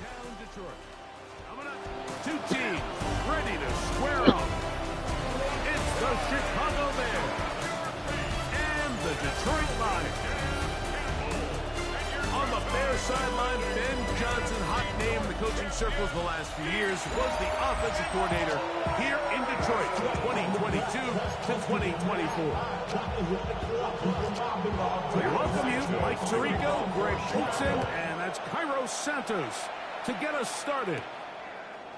Downtown Detroit. Coming up, two teams ready to square off. It's the Chicago Bears and the Detroit Lions. On the Bears sideline, Ben Johnson, hot name in the coaching circles the last few years, was the offensive coordinator here in Detroit from 2022 to 2024. We welcome you, Mike Tirico, Greg Olson, and that's Cairo Santos to get us started.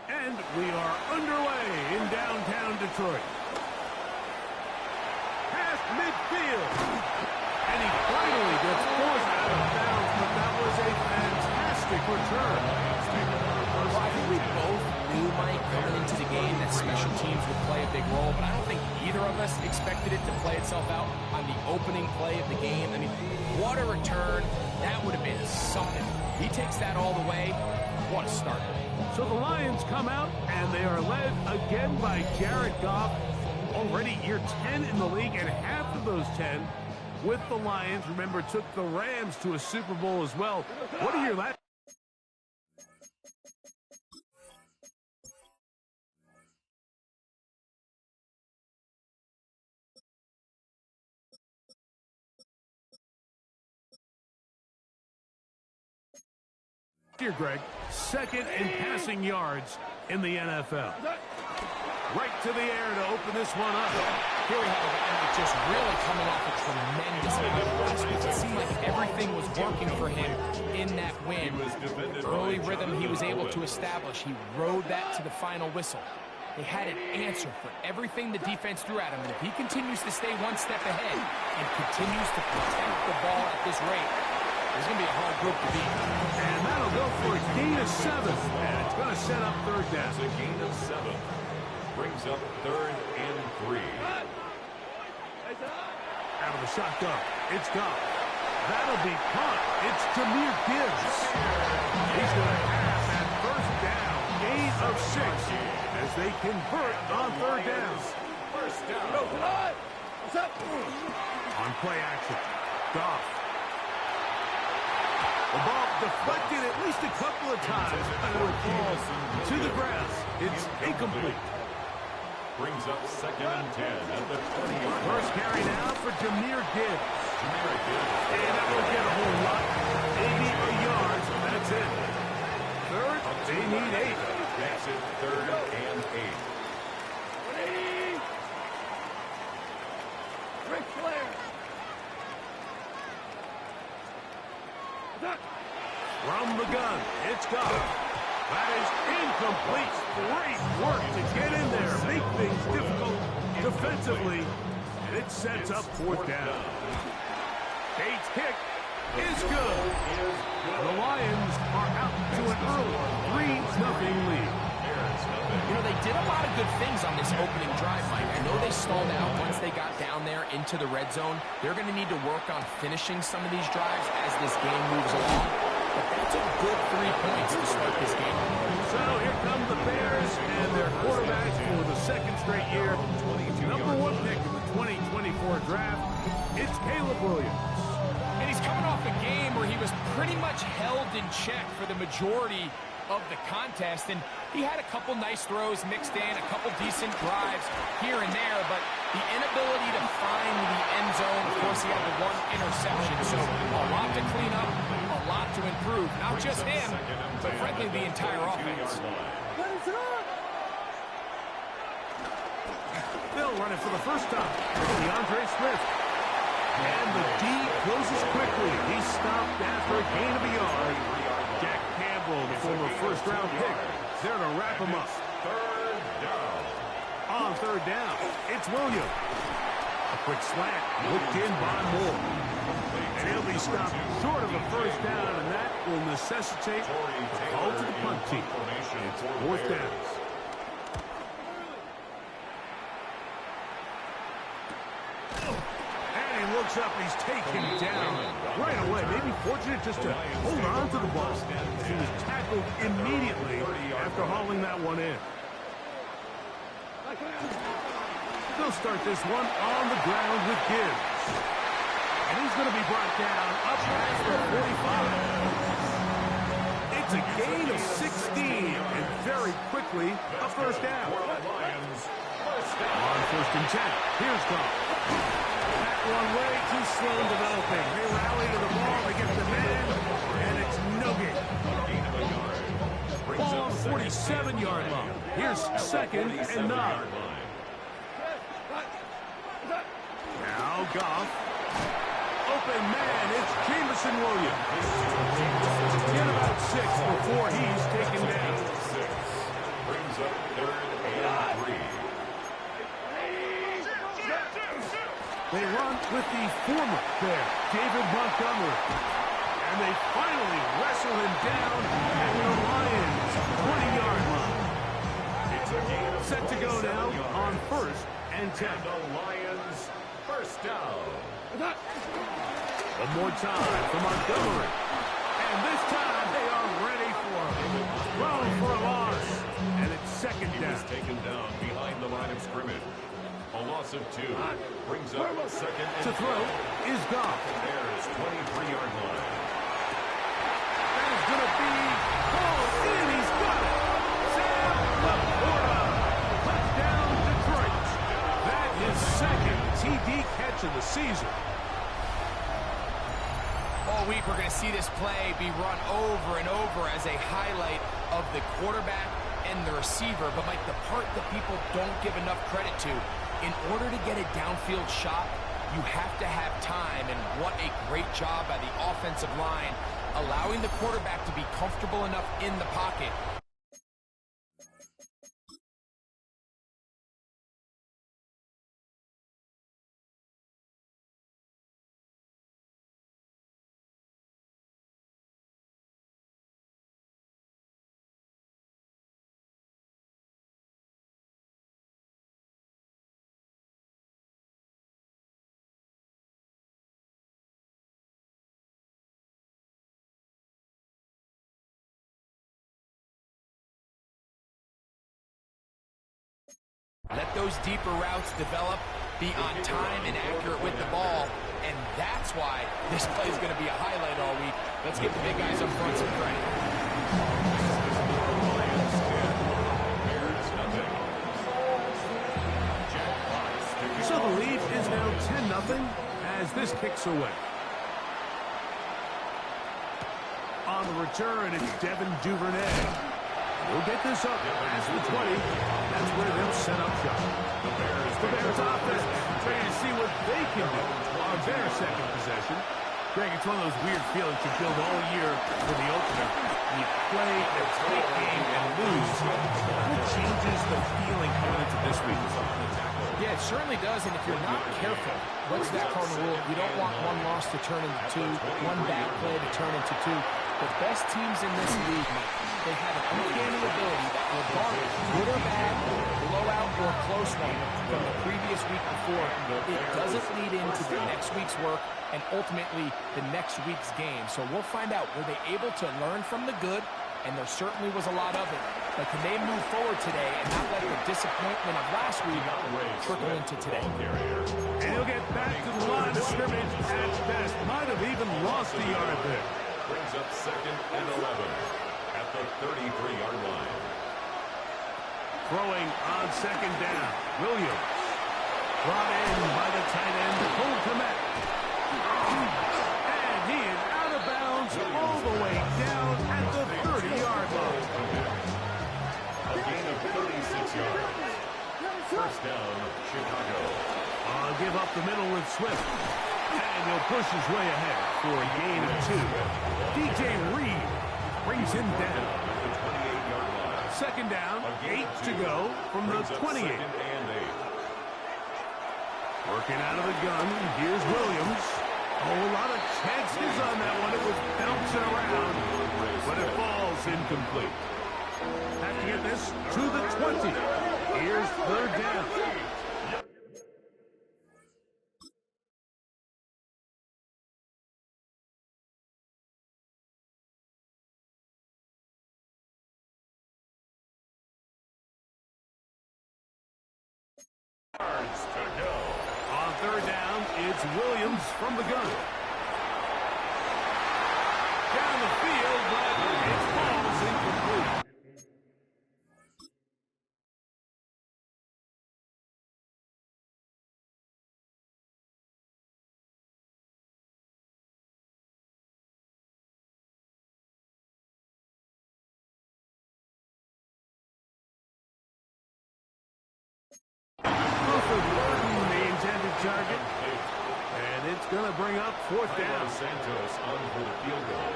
And we are underway in downtown Detroit. Past midfield. And he finally gets forced out of bounds, but that was a fantastic return. Well, I think we both knew, Mike, coming into the game that special teams would play a big role, but I don't think either of us expected it to play itself out on the opening play of the game. I mean, what a return. That would have been something. He takes that all the way. What a start. So the Lions come out, and they are led again by Jared Goff. Already year 10 in the league, and half of those 10 with the Lions, remember, took the Rams to a Super Bowl as well. What are your last? Here, Greg, second in passing yards in the NFL. Right to the air to open this one up. Here we have a guy that's just really coming off a tremendous amount of last week. It seemed like everything was working for him in that win. Early rhythm he was able to establish. He rode that to the final whistle. They had an answer for everything the defense threw at him. And if he continues to stay one step ahead and continues to protect the ball at this rate, there's going to be a hard group to beat. And that'll go for a gain of 7. And it's going to set up third down. It's a gain of 7. Brings up 3rd and 3. Out of the shotgun. It's gone. That'll be caught. It's Jahmyr Gibbs. He's going to have that first down. Gain of 6 as they convert on third down. First down. What's up? On play action. Goff. The ball deflected at least a couple of times, and it falls to the grass. It's incomplete. Brings up 2nd and 10 at the 20. First carry now for Jahmyr Gibbs. And that will get a whole lot. 80 yards, that's it. Third, they need 8. Makes it 3rd and 8. Ric Flair. From the gun, it's gone. That is incomplete. Great work to get in there, make things difficult defensively, and it sets up 4th down. Tate's kick is good. The Lions are out to an early 3-0 lead. You know, they did a lot of good things on this opening drive, Mike. I know they stalled out once they got down there into the red zone. They're going to need to work on finishing some of these drives as this game moves along. But that's a good 3 points to start this game. So here come the Bears and their quarterback for the 2nd straight year. Number 1 pick in the 2024 draft. It's Caleb Williams. And he's coming off a game where he was pretty much held in check for the majority of the contest, and he had a couple nice throws mixed in, a couple decent drives here and there, but the inability to find the end zone, of course, he had the 1 interception, so a lot to clean up, a lot to improve. Not just him, but frankly, the entire offense. They'll run it for the first time. DeAndre Swift. And the D closes quickly. He's stopped after a gain of a yard. Jack Campbell, the former first-round pick, there to wrap him up. 3rd down. On 3rd down, it's Williams. A quick slant, looked in by Moore. And he'll be stopped short of a first down, and that will necessitate a call to the punt team. It's 4th down. Looks up, he's taken down right away. Maybe fortunate just to hold on to the ball. He was tackled immediately after hauling that one in. They'll start this one on the ground with Gibbs. And he's going to be brought down up past the 45. It's It's a gain of 16, and very quickly, a first down. On 1st and 10, here's Goff. That one way too slow in developing. They rally to the ball, they get the man, and it's no gain. Ball on the 47-yard line. Here's 2nd and 9. Now Goff. Open man, it's Jameson Williams. Get about 6 before he's taken down. Brings up 3rd and 3. They run with the former there, David Montgomery. And they finally wrestle him down at the Lions' 20-yard line. Set to go now on 1st and 10. And the Lions first down. One more time for Montgomery. And this time they are ready for him. Thrown for a loss. And it's 2nd He down. was taken down behind the line of scrimmage. A loss of 2 brings up 2nd and To throw is Goff. There's 23-yard line. That is going to be called in. He's got it. Sam Laporta. Touchdown, Detroit. That is 2nd TD catch of the season. All week, we're going to see this play be run over and over as a highlight of the quarterback and the receiver. But, Mike, the part that people don't give enough credit to, in order to get a downfield shot, you have to have time. And what a great job by the offensive line, allowing the quarterback to be comfortable enough in the pocket. Let those deeper routes develop, be on time and accurate with the ball, and that's why this play is going to be a highlight all week. Let's give the big guys up front some credit. So the lead is now 10-0 as this kicks away. On the return, it's Devin Duvernay. We'll get this up past the 20. That's where they'll set up shop. The Bears offense ready to see what they can do on their 2nd possession. Greg, it's one of those weird feelings you build all year for the opener. You play a tight game and lose. What changes the feeling coming into this week? Yeah, it certainly does, and if you're not careful, what's that cardinal rule? You don't want one loss to turn into 2, one bad play to turn into 2. The best teams in this league, Mike, they have an uncanny ability that regardless, good or bad, blowout or close one from the previous week before, it doesn't lead into the next week's work and ultimately the next week's game. So we'll find out, were they able to learn from the good? And there certainly was a lot of it. But can they move forward today and not let the disappointment of last week trickle into today? And he'll get back to the line of scrimmage at best. Might have even lost a yard there. Brings up 2nd and 11 at the 33-yard line. Throwing on 2nd down. Williams. Brought in by the tight end, Cole Kmet. And he is out of bounds all the way down at the 30-yard line. A gain of 36 yards. First down, Chicago. Give up the middle with Swift. And he'll push his way ahead for a gain of 2. DJ Reed brings him down. At the 28-yard line. 2nd down, 8 to go from the 28. 2nd and 8. Working out of the gun, here's Williams. Oh, a lot of chances on that one. It was bouncing around, but it falls incomplete. Have to get this to the 20. Here's 3rd down. To go. On 3rd down, it's Williams from the gun. Down the field, but it's ball target. And it's going to bring up fourth down. Santos on for the field goal.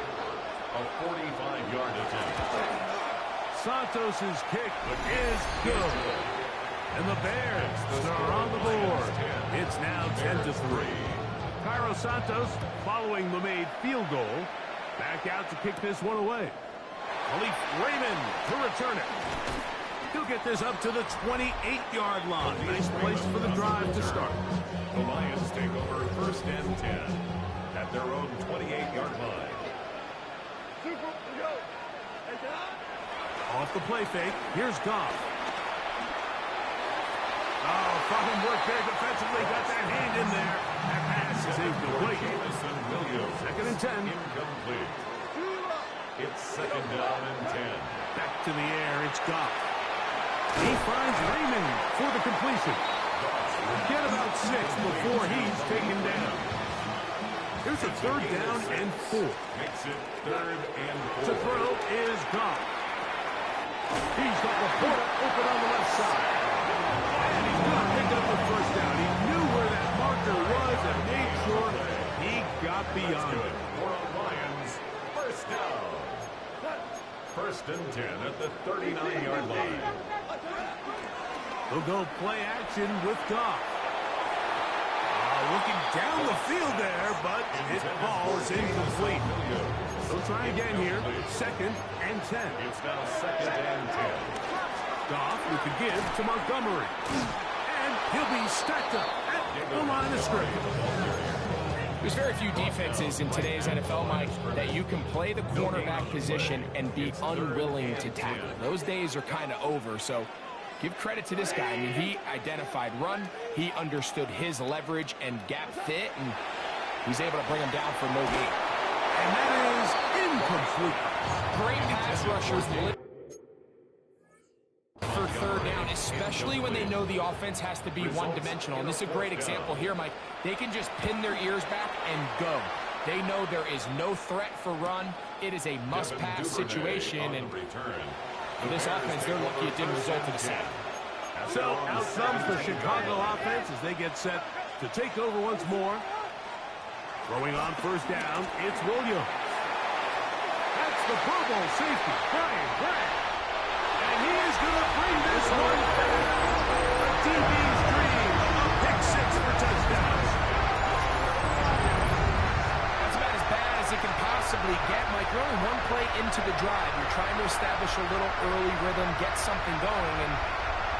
A 45-yard attempt. Santos' kick is good. And the Bears are on the board. It's now 10-3. Cairo Santos, following the made field goal, back out to kick this one away. Khalif Raymond to return it. He'll get this up to the 28-yard line. Nice place for the drive to start. The Lions take over first and 10 at their own 28-yard line. Off the play fake, here's Goff. Oh, fine work there defensively. Got that hand in there. That pass is incomplete. Second and 10. Incomplete. It's second down and 10. Back to the air, it's Goff. He finds Raymond for the completion. Get about 6 before he's taken down. Here's a third down and 4. Makes it third and 4. To throw is Goff. He's got Laporta open on the left side. And he's going to pick up the first down. He knew where that marker was and made sure he got beyond it. For the Lions, first down. First and 10 at the 39-yard line. They'll go play action with Goff. Looking down the field there, but his ball is incomplete. They'll try again here. Second and 10. It's now second and 10. Goff with the give to Montgomery. And he'll be stacked up at the line of scrimmage. There's very few defenses in today's NFL, Mike, that you can play the cornerback position and be unwilling to tackle. Those days are kind of over, so give credit to this guy. I mean, he identified run, he understood his leverage and gap fit, and he's able to bring him down for no gain. And that is incomplete. Great pass rushers for third down, especially when they know the offense has to be one-dimensional. And this is a great example here, Mike. They can just pin their ears back and go. They know there is no threat for run. It is a must-pass situation, and for this offense, they're lucky it didn't result in a sack. So out comes the Chicago offense as they get set to take over once more. Throwing on first down, it's Williams. That's the Pro Bowl safety, Brian Grant. And he is going to bring this one back. The DB's dream, a pick 6 for touchdowns. That's about as bad as it can possibly get, Mike. You're only one play into the drive. You're trying to establish a little early rhythm, get something going, and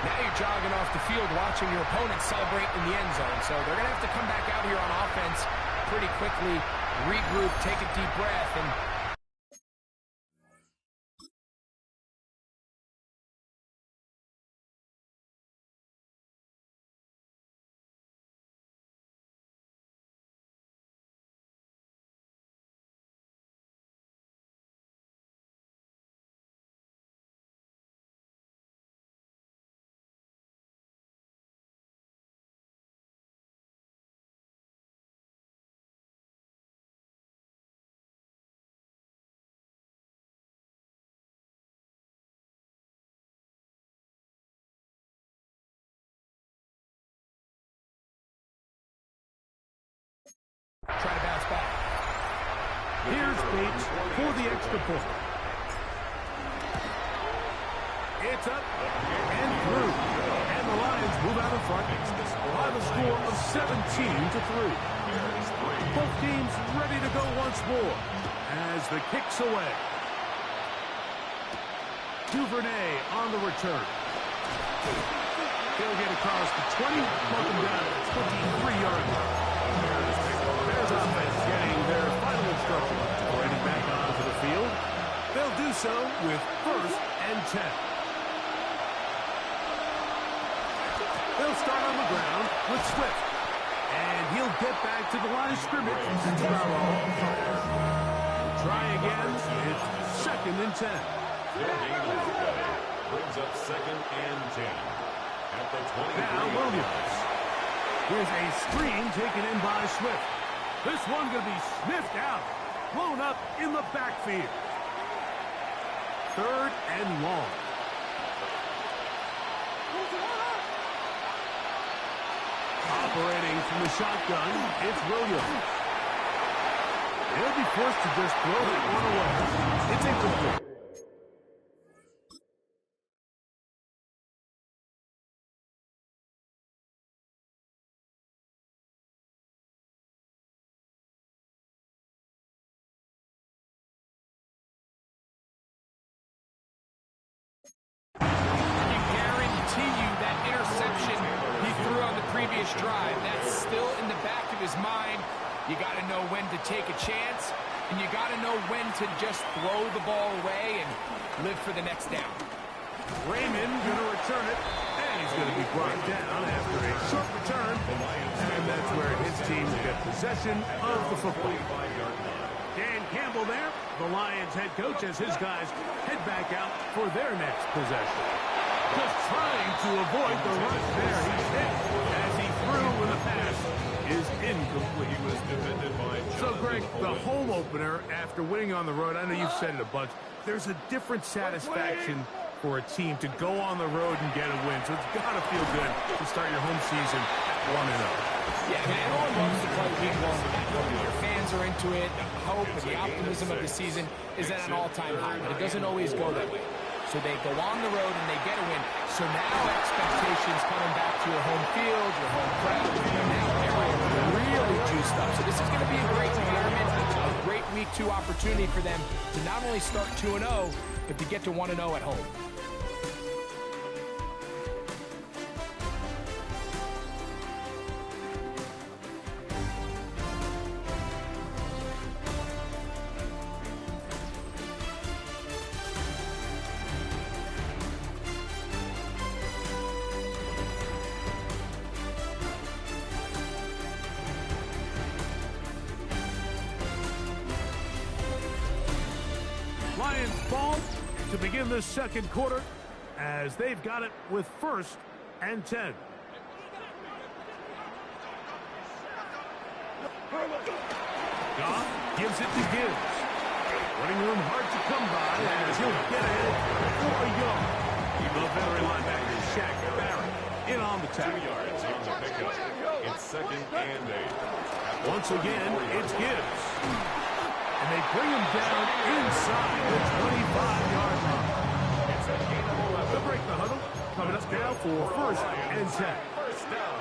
now you're jogging off the field watching your opponent celebrate in the end zone. So they're going to have to come back out here on offense pretty quickly, regroup, take a deep breath, and try to bounce back. Here's Bates for the extra point. It's up and through. And the Lions move out in front by the score of 17-3. Both teams ready to go once more as the kick's away. Duvernay on the return. He'll get across the 20, mark him down at 23-yard line. Bears offense getting their final instruction. Heading back onto the field. They'll do so with first and 10. They'll start on the ground with Swift. And he'll get back to the line of scrimmage. That's about all. Try again. It's second and 10. Brings up second and 10. At the 20. Now Williams. Here's a screen taken in by Swift. This one going to be sniffed out. Blown up in the backfield. Third and long. Operating from the shotgun, it's Williams. He'll be forced to just throw that one away. It's incomplete. Previous drive, that's still in the back of his mind. You got to know when to take a chance, and you got to know when to just throw the ball away and live for the next down. Raymond going to return it, and he's going to be brought down after a short return, and that's where his team will get possession of the football. Dan Campbell there, the Lions head coach, as his guys head back out for their next possession. Just trying to avoid the rush there. He's hit as he threw when the pass is incomplete. He was defended by so, Greg, the home opener after winning on the road, I know you've said it a bunch, there's a different satisfaction for a team to go on the road and get a win. So it's got to feel good to start your home season at 1-0. Yeah, man, everyone loves to play week one at home. Your fans are into it. The hope and the optimism of the season is at an all-time high, but it doesn't always go that way. So they go on the road and they get a win. So now expectations coming back to your home field, your home crowd, and now everyone's really juiced up. So this is going to be a great environment, a great week 2 opportunity for them to not only start 2-0, but to get to 1-0 at home. Lions ball to begin this second quarter as they've got it with 1st and 10. Goff gives it to Gibbs. Running room hard to come by as he'll get ahead for a yard. The veteran linebacker Shaq Barrett in on the tackle. 2 yards on the pickup. It's 2nd and 8. Once again, it's Gibbs. And they bring him down inside the 25-yard line. It's a gain of 11. They'll break the huddle. Coming up now for 1st and 10. First down.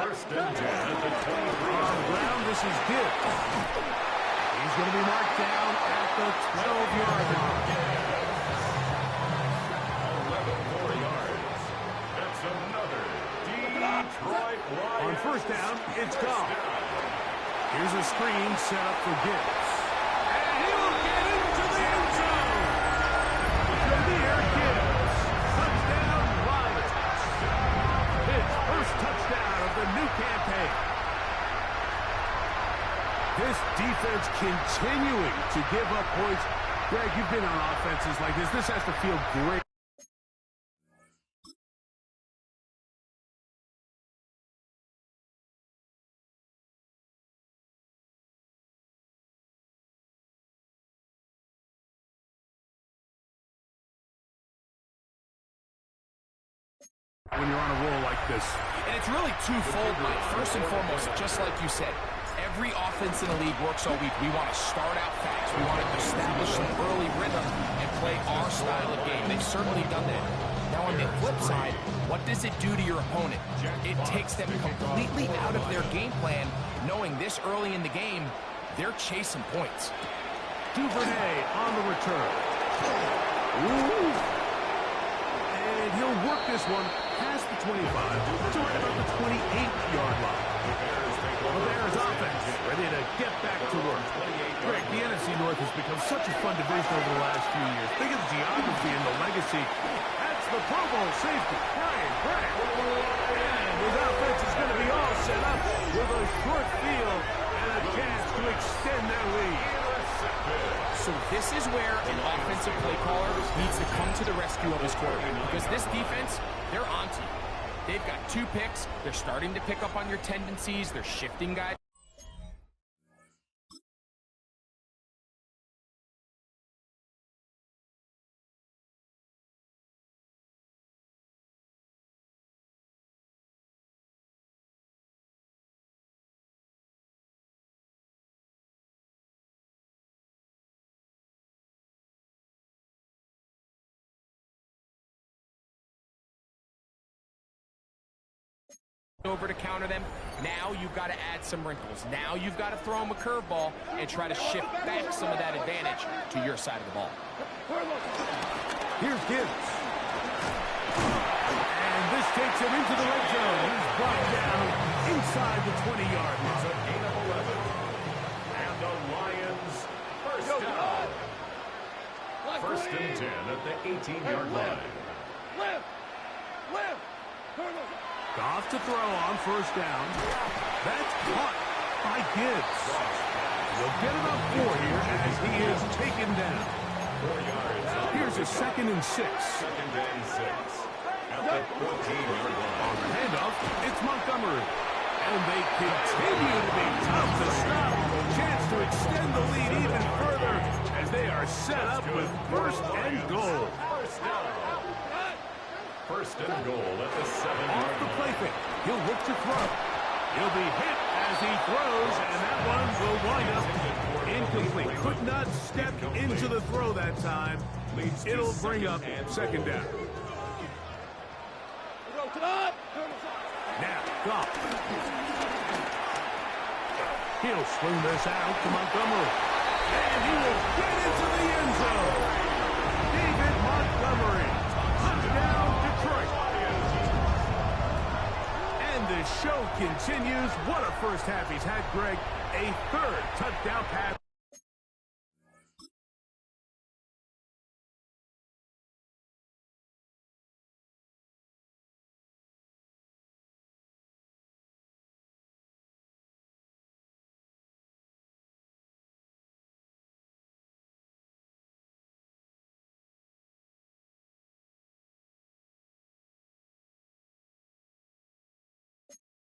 1st and 10 at the 23. On the ground, this is Gibbs. He's going to be marked down at the 12-yard line. 11 more yards. That's another Detroit Lions. On 1st down, it's Goff. Here's a screen set up for Gibbs. And he'll get into the end zone. Jameer Gibbs. Touchdown, Lions. His first touchdown of the new campaign. This defense continuing to give up points. Greg, you've been on offenses like this. This has to feel great. When you're on a roll like this. And it's really twofold, Mike. First and foremost, just like you said, every offense in the league works all week. We want to start out fast. We want to establish some early rhythm and play our style of game. They've certainly done that. Now, on the flip side, what does it do to your opponent? It takes them completely out of their game plan, knowing this early in the game, they're chasing points. Duvernay on the return. Ooh. And he'll work this one past the 25 to right about the 28-yard line. The Bears offense ready to get back to work. Greg, the NFC North has become such a fun division over the last few years. Think of the geography and the legacy. That's the Pro Bowl safety, Brian Grant. And his offense is going to be all set up with a short field and a chance to extend their lead. So this is where an offensive play caller needs to come to the rescue of his quarterback. Because this defense, they're onto you. They've got 2 picks. They're starting to pick up on your tendencies. They're shifting guys. over to counter them. Now you've got to add some wrinkles. Now you've got to throw him a curveball and try to shift back some of that advantage to your side of the ball. Here's Gibbs. And this takes him into the red zone. He's brought down inside the 20-yard line. It's a gain of 11. And the Lions first down. First and 10 at the 18-yard line. Goff to throw on first down. That's caught by Gibbs. He'll get it up 4 here as he is taken down. 4 yards. Here's a 2nd and 6. Second and 6. At the 14-yard line. On the handoff, it's Montgomery. And they continue to be tough to stop. Chance to extend the lead even further as they are set up with first and goal. First and goal at the 7-yard line. Off the play fake. He'll look to throw. He'll be hit as he throws, and that one will wind up incomplete. Could not step into the throw that time. It'll bring up second down. Now, Goff. He'll swing this out to Montgomery. And he will get into the end zone. David Montgomery. Touchdown, Detroit. And the show continues. What a first half he's had, Greg. A 3rd touchdown pass.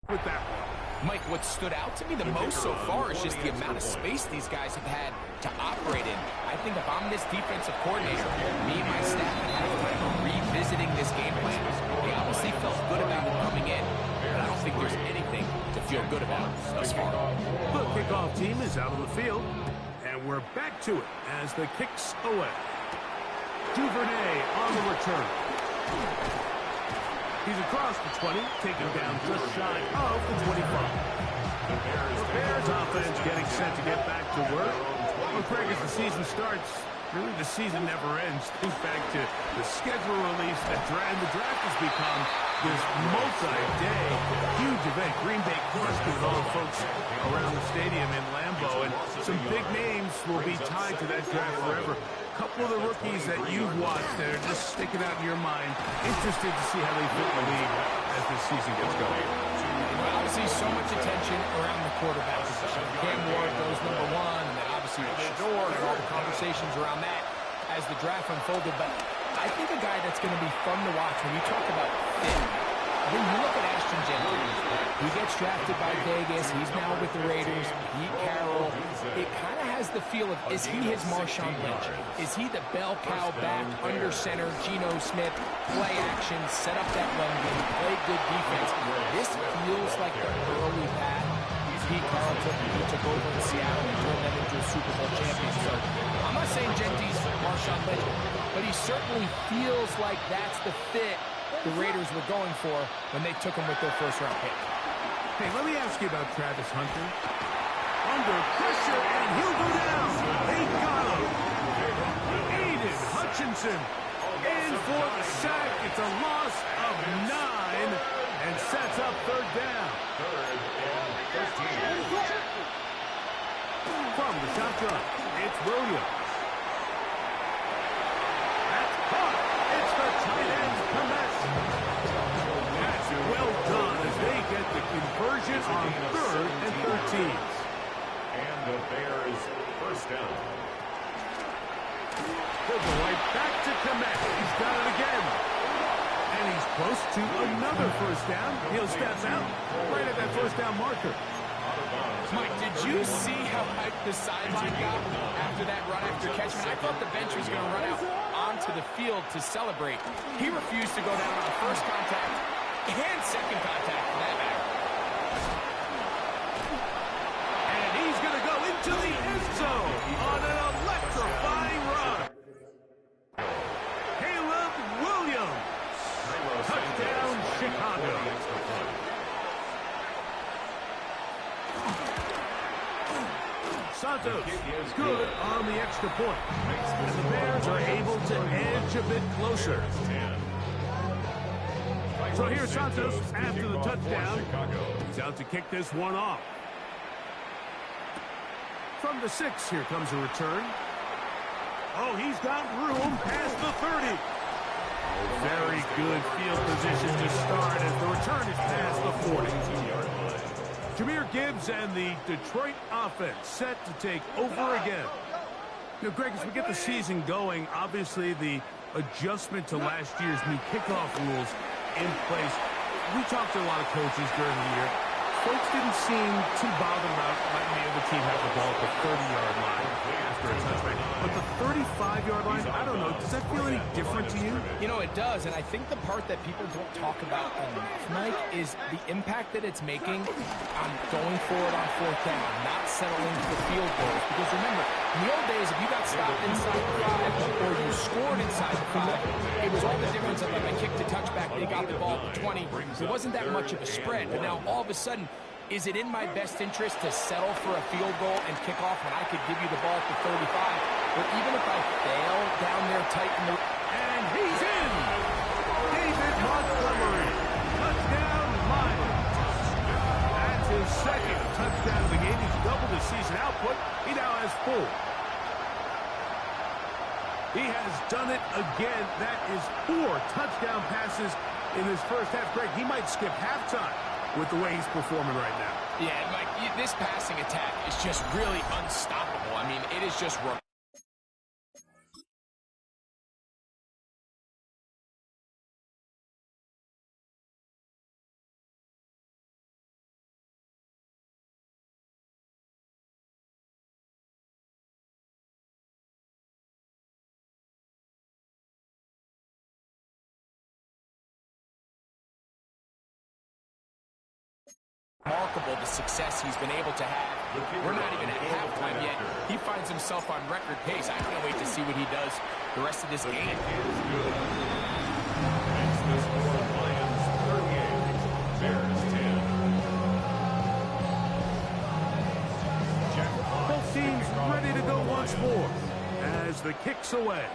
With that one. Mike, what stood out to me the most so far is just the amount of space these guys have had to operate in. I think if I'm this defensive coordinator, me and my staff have time revisiting this game plan. They obviously felt good about it coming in, but I don't think there's anything to feel good about thus far. The kickoff team is out on the field, and we're back to it as the kick's away. Duvernay on the return. He's across the 20, taken down just shy of the 25. The Bears offense getting set to get back to work. Well, Craig, as the season starts, really the season never ends. Think back to the schedule release, and the draft has become this multi-day huge event. Green Bay crushed with all the folks around the stadium in Lambeau, and some big names will be tied to that draft forever. Couple of the rookies that you've watched that are just sticking out in your mind. Interested to see how they fit the league as this season gets going. Obviously, so much attention around the quarterback position. Cam Ward goes #1, and then obviously Shador and all the conversations around that as the draft unfolded. But I think a guy that's going to be fun to watch when you talk about fit. When you look at Ashton Jenkins, he gets drafted by Vegas. He's now with the Raiders. Pete Carroll. It kind of has the feel of, is he his Marshawn Lynch? Is he the bell cow back under center, Geno Smith, play action, set up that run game, play good defense? This feels like the early path Pete Carroll took over in Seattle and turned them into a Super Bowl champion. So I'm not saying Genty's Marshawn Lynch, but he certainly feels like that's the fit the Raiders were going for when they took him with their first-round pick. Hey, let me ask you about Travis Hunter. Under pressure, and he'll go down. They got him. Aiden Hutchinson in for the sack. It's a loss of 9 and sets up 3rd down. 3rd and 13. From the shotgun, it's Williams. That's caught. It's the tight end, Komet. That's well done as they get the conversion on 3rd and 13. And the Bears first down. They'll go right back to Komet. He's got it again. And he's close to another first down. He'll step out right at that first down marker. Mike, did you see how hyped the sideline got after that run after catch? I thought the bench was going to run out onto the field to celebrate. He refused to go down on first contact and second contact for that matter. And he's going to go into the end zone on an electrifying run. Caleb Williams. Touchdown, Chicago. Santos is good on the extra point. And the Bears are able to edge a bit closer. So here's Santos after the touchdown. He's out to kick this one off. From the 6, here comes a return. Oh, he's got room past the 30. Oh, very good field position to start as the return is past the 40. Jahmyr Gibbs and the Detroit offense set to take over again. You know, Greg, as we get the season going, obviously the adjustment to last year's new kickoff rules in place. We talked to a lot of coaches during the year. Folks didn't seem too bothered about letting the other team have the ball at the 30-yard line after a touchdown. But the 35-yard line, I don't know, does that feel any different to you? You know, it does, and I think the part that people don't talk about enough, Mike, is the impact that it's making on going forward on 4th down, not settling for field goals. Because remember, in the old days, if you got stopped inside the 5 or you scored inside the 5, it was all the difference of if I kicked a touchback, they got the ball at the 20. There wasn't that much of a spread, but now all of a sudden, is it in my best interest to settle for a field goal and kick off when I could give you the ball at the 35? But even if I fail down there tight in the... And he's in! David Montgomery. Touchdown, Lions. That's his second touchdown of the game. He's doubled his season output. He now has 4. He has done it again. That is 4 touchdown passes in his first half. Greg, he might skip halftime with the way he's performing right now. Yeah, Mike, this passing attack is just really unstoppable. I mean, it is just... remarkable the success he's been able to have. We're not even at halftime yet. He finds himself on record pace. I can't wait to see what he does the rest of this game. Both teams ready to go once more as the kick's away.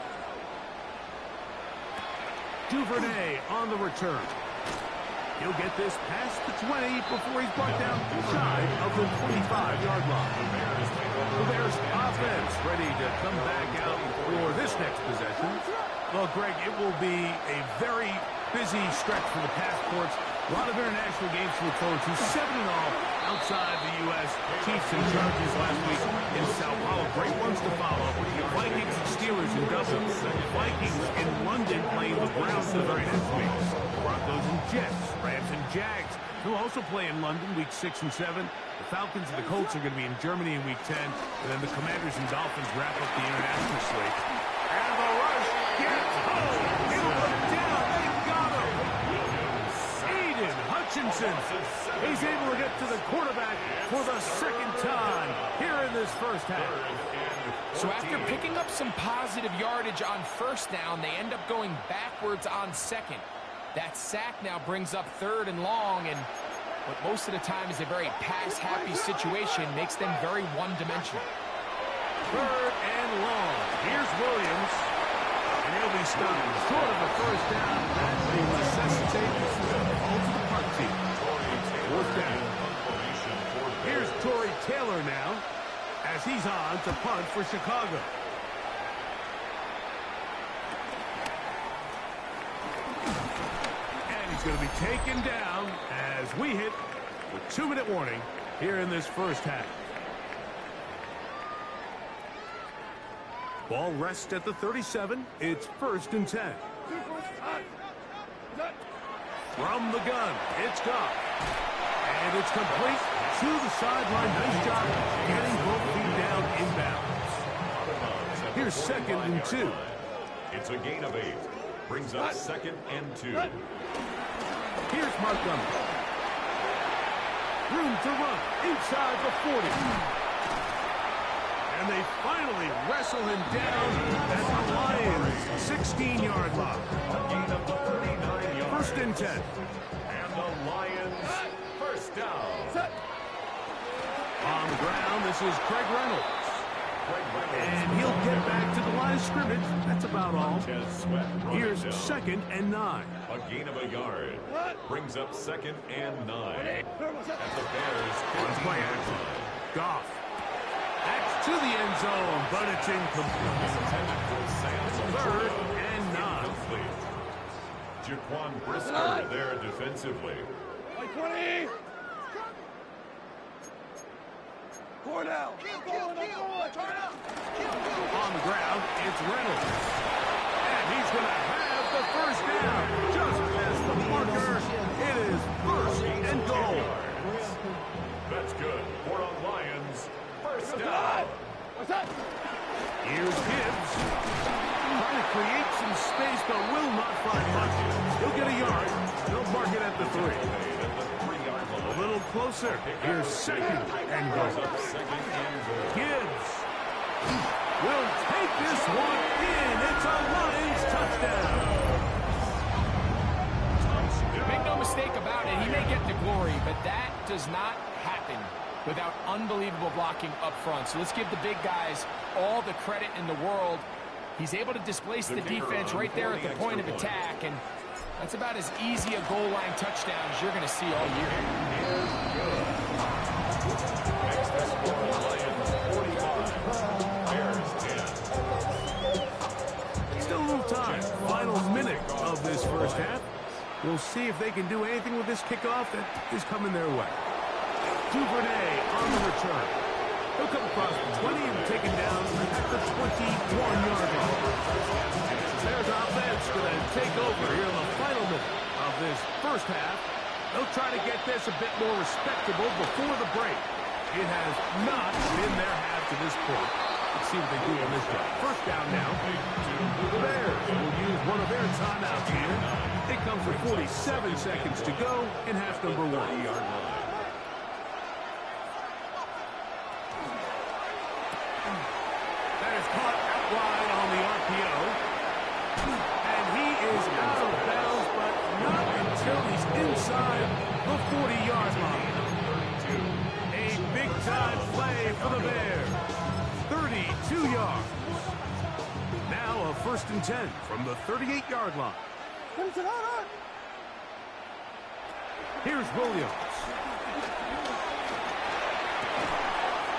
Duvernay on the return. He'll get this past the 20 before he's brought down shy of the 25-yard line. The Bears offense ready to come back out for this next possession. Well, Greg, it will be a very busy stretch for the passports. A lot of international games to look forward to. 7 in all outside the U.S. Chiefs and Chargers last week in Sao Paulo. Great ones to follow. Vikings and Steelers in Dublin. Vikings in London playing the Browns the very next week. Broncos and Jets. Rams and Jags, who also play in London week 6 and 7. The Falcons and the Colts are going to be in Germany in week 10. And then the Commanders and Dolphins wrap up the international slate. And the rush gets home. It'll go down. They got him. Aiden Hutchinson. He's able to get to the quarterback for the second time here in this first half. So after picking up some positive yardage on 1st down, they end up going backwards on 2nd. That sack now brings up 3rd and long, and what most of the time is a very pass-happy situation makes them very one-dimensional. 3rd and long. Here's Williams, and he'll be stopped short of the 1st down. That will necessitate all to the punt team. 4th down. Here's Torrey Taylor now, as he's on to punt for Chicago. He's going to be taken down as we hit the 2-minute warning here in this first half. Ball rests at the 37. It's 1st and 10. From the gun, it's Goff. And it's complete to the sideline. Nice job getting both feet down inbounds. Here's 2nd and 2. It's a gain of 8. Brings up 2nd and 2. Here's Montgomery. Room to run inside the 40. And they finally wrestle him down at the Lions' 16-yard line. A gain of 39 yards. 1st and 10. And the Lions first down. On the ground, this is Craig Reynolds. And he'll get back to the line of scrimmage. That's about all. Here's 2nd and 9. A gain of a yard. Brings up 2nd and 9. At the Bears' 15-yard line. Goff. That's to the end zone, but it's incomplete. He's intended for Sam's 3rd and 9. Jaquan Brisker there defensively. 20. Cornell. On the ground, it's Reynolds. And he's going to have the first down. Just past the marker. It is 1st and goal. That's good. For the Lions. First down. What's up? Here's Gibbs. Trying to create some space, but will not find much. He'll get a yard. They'll mark it at the 3. A little closer. Here's 2nd and goal. Gibbs will take this one in. It's a Lions touchdown. Make no mistake about it, he may get the glory, but that does not happen without unbelievable blocking up front. So let's give the big guys all the credit in the world. He's able to displace the defense right there at the point of attack, and that's about as easy a goal line touchdown as you're going to see all year. Still a little time. Final minute of this first half. We'll see if they can do anything with this kickoff that is coming their way. Duvernay on the return. He'll come across the 20 and take him down at the 21-yard line. There's offense going to take over here in the final minute of this first half. They'll try to get this a bit more respectable before the break. It has not been their half to this point. Let's see what they do on this one. First down now. The Bears will use one of their timeouts here. It comes with 47 seconds to go in half number 1. That is caught out wide on the RPO. And he is out of bounds, but not until he's inside the 40-yard line. A big-time play for the Bears. 32 yards. Now a 1st and 10 from the 38-yard line. Here's Williams.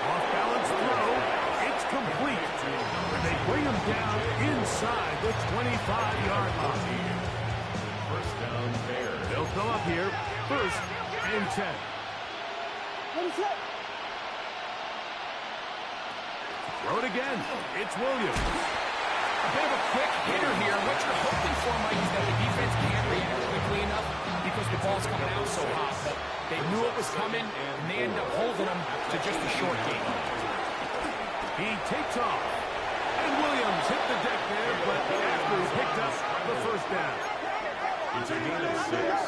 Off-balance throw. It's complete. And they bring him down inside the 25-yard line. First down Bears. They'll come up here. 1st and 10. Throw it again. It's Williams. A bit of a quick hitter here. What you're hoping for, Mike, is that the defense can't react quickly enough because the ball's coming out so hot. But they knew it was coming, and they end up holding them to just a short game. He takes off. And Williams hit the deck there, but after he picked up the first down. It's a gain of 6.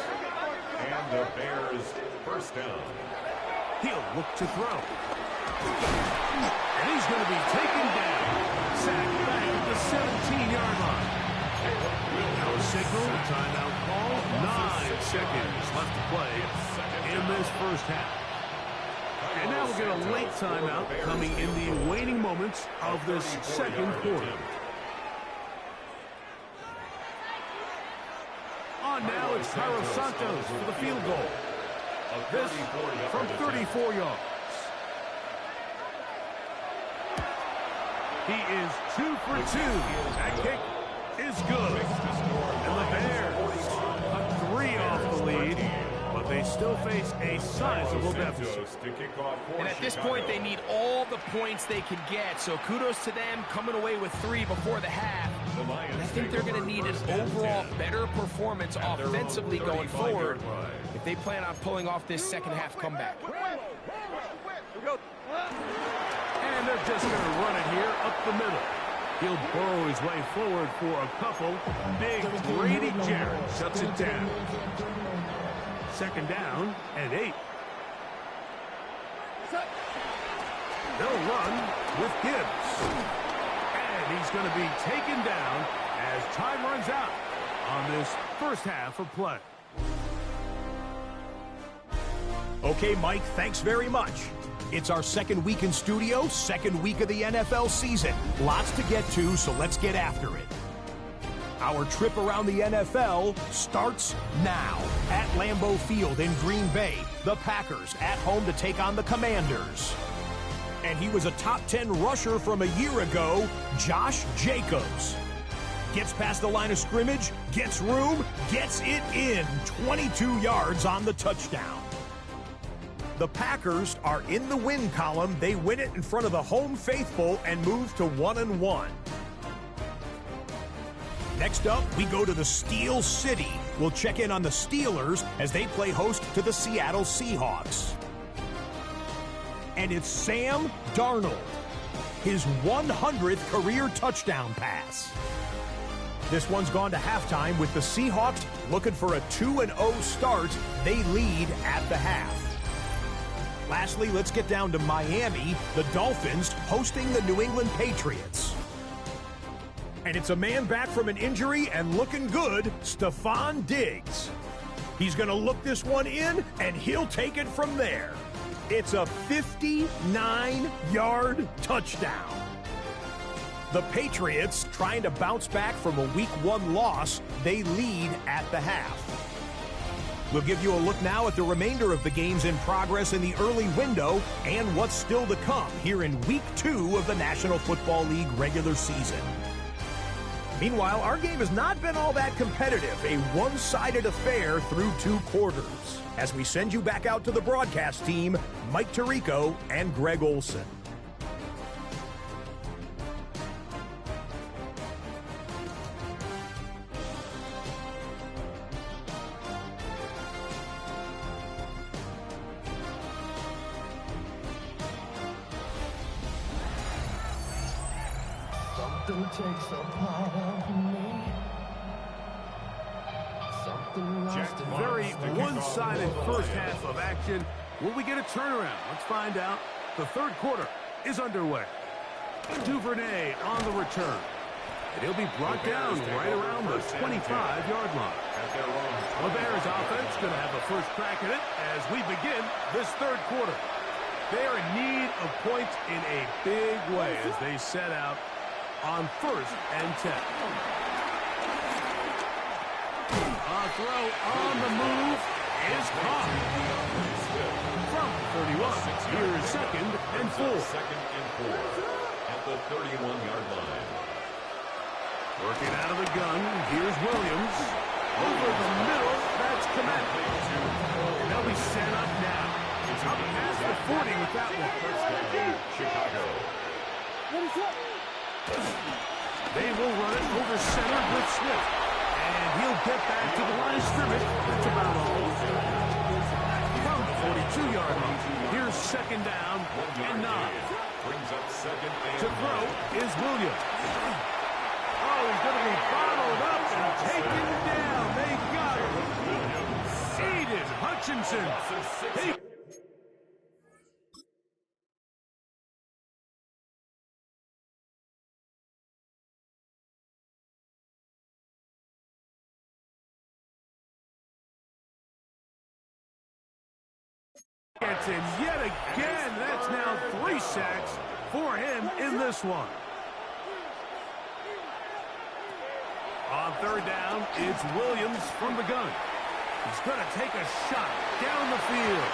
And the Bears first down. He'll look to throw. And he's going to be taken down. Sacked back at the 17-yard line. Now a signal, timeout call. 9 seconds left to play in this first half. And now we'll get a late timeout coming in the waning moments of this second quarter. On now, it's Carlos Santos for the field goal. This from 34 yards. He is 2 for 2. That kick is good. And the Bears cut 3 off the lead, but they still face a sizable deficit. And at this point, they need all the points they can get. So kudos to them coming away with 3 before the half. And I think they're going to need an overall better performance offensively going forward if they plan on pulling off this second half comeback. And they're just going to run it here up the middle. He'll burrow his way forward for a couple. Big Grady Jarrett shuts it down. Second down and 8. They'll run with Gibbs. And he's going to be taken down as time runs out on this first half of play. Okay, Mike, thanks very much. It's our second week in studio, second week of the NFL season. Lots to get to, so let's get after it. Our trip around the NFL starts now. At Lambeau Field in Green Bay, the Packers at home to take on the Commanders. And he was a top 10 rusher from a year ago, Josh Jacobs. Gets past the line of scrimmage, gets room, gets it in. 22 yards on the touchdown. The Packers are in the win column. They win it in front of the home faithful and move to 1-1. Next up, we go to the Steel City. We'll check in on the Steelers as they play host to the Seattle Seahawks. And it's Sam Darnold, his 100th career touchdown pass. This one's gone to halftime with the Seahawks looking for a 2-0 start. They lead at the half. Lastly, let's get down to Miami, the Dolphins hosting the New England Patriots. And it's a man back from an injury and looking good, Stephon Diggs. He's going to look this one in, and he'll take it from there. It's a 59-yard touchdown. The Patriots, trying to bounce back from a Week 1 loss, they lead at the half. We'll give you a look now at the remainder of the games in progress in the early window and what's still to come here in Week 2 of the National Football League regular season. Meanwhile, our game has not been all that competitive, a one-sided affair through 2 quarters. As we send you back out to the broadcast team, Mike Tirico and Greg Olson. Takes a part of me. Very one-sided first half of action. Will we get a turnaround? Let's find out. The third quarter is underway. Duvernay on the return. And he'll be brought down right around the 25-yard line. The Bears offense going to have a first crack at it as we begin this third quarter. They are in need of points in a big way as they set out on 1st and 10. A throw on the move is caught. From 31, here's 2nd and 4. 2nd and 4 at the 31-yard line. Working out of the gun, here's Williams. Over the middle, that's Komet. And they'll be set up now. It's up past the 40 with that one. First down, Chicago. They will run it over center with Swift. And he'll get back to the line of scrimmage. That's about all. From the 42-yard line, here's 2nd down and 9. Brings up 2nd and To throw is Williams. Oh, he's going to be bottled up and taken down. They got him. Aiden Hutchinson. Gets in yet again. That's now 3 sacks for him in this one. On 3rd down, it's Williams from the gun. He's going to take a shot down the field.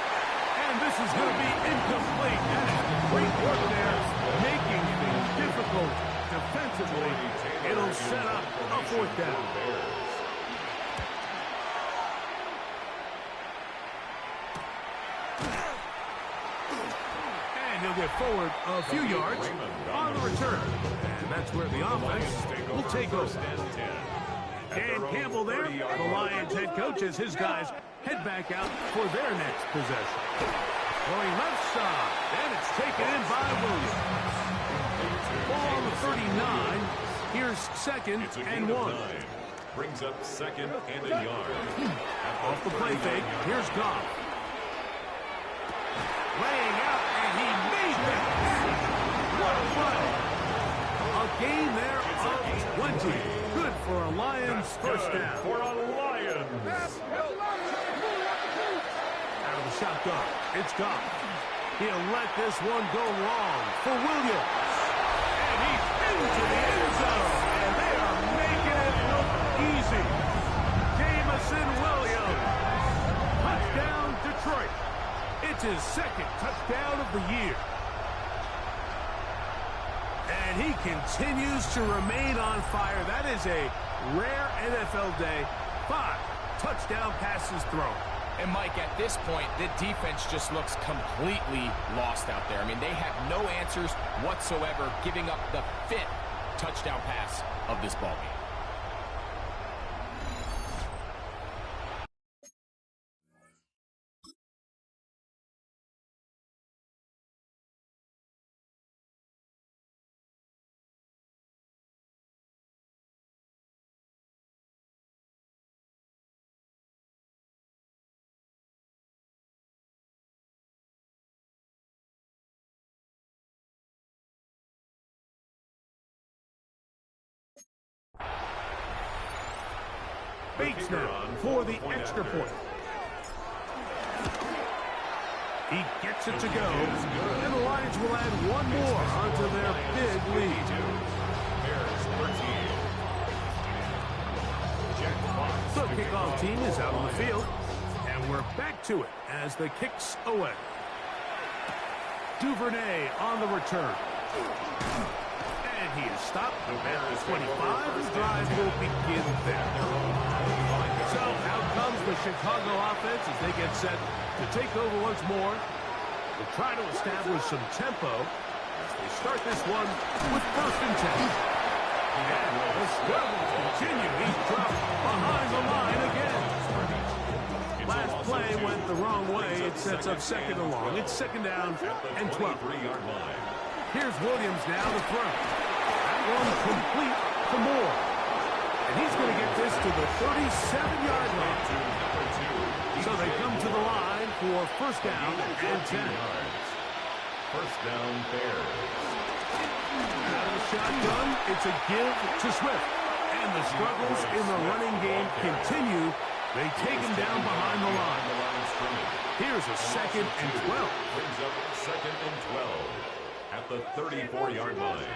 And this is going to be incomplete. That is great work there, making things difficult defensively. It'll set up a 4th down. He'll get forward a few yards on the return. And that's where the offense will take over. Dan Campbell there, the Lions head coach, as his guys head back out for their next possession. Going left side, and it's taken in by Williams. Ball on the 39. Here's 2nd and 1. Brings up 2nd and a yard. Off the play fake, here's Goff. Laying out, and he made that. What a play. A gain there of 20. Good for a Lions first down. For a Lions. Out of the shotgun. It's gone. He'll let this one go long for Williams. And he's into the end zone. And they are making it look easy. Jamison Williams. Touchdown, Detroit. It's his second touchdown of the year. And he continues to remain on fire. That is a rare NFL day. 5 touchdown passes thrown. And Mike, at this point, the defense just looks completely lost out there. I mean, they have no answers whatsoever, giving up the 5th touchdown pass of this ballgame. Bates now for the extra point. He gets it to go. And the Lions will add one more onto their big lead. The kickoff team is out on the field. And we're back to it as the kick's away. Duvernay on the return. And he is stopped at the 25. The drive will begin there. So out comes the Chicago offense as they get set to take over once more. They try to establish some tempo as they start this one with 1st and 10. And the struggles continue. He's dropped behind the line again. Last play went the wrong way. It sets up 2nd and long. It's 2nd down and 12. Here's Williams now to throw. That one complete to Moore. And he's going to get this to the 37-yard line. So they come to the line for 1st down and 10. 1st down, Bears. Out of the shotgun, it's a give to Swift. And the struggles in the running game continue. They take him down behind the line. Here's a 2nd and 12. Brings up 2nd and 12 at the 34-yard line.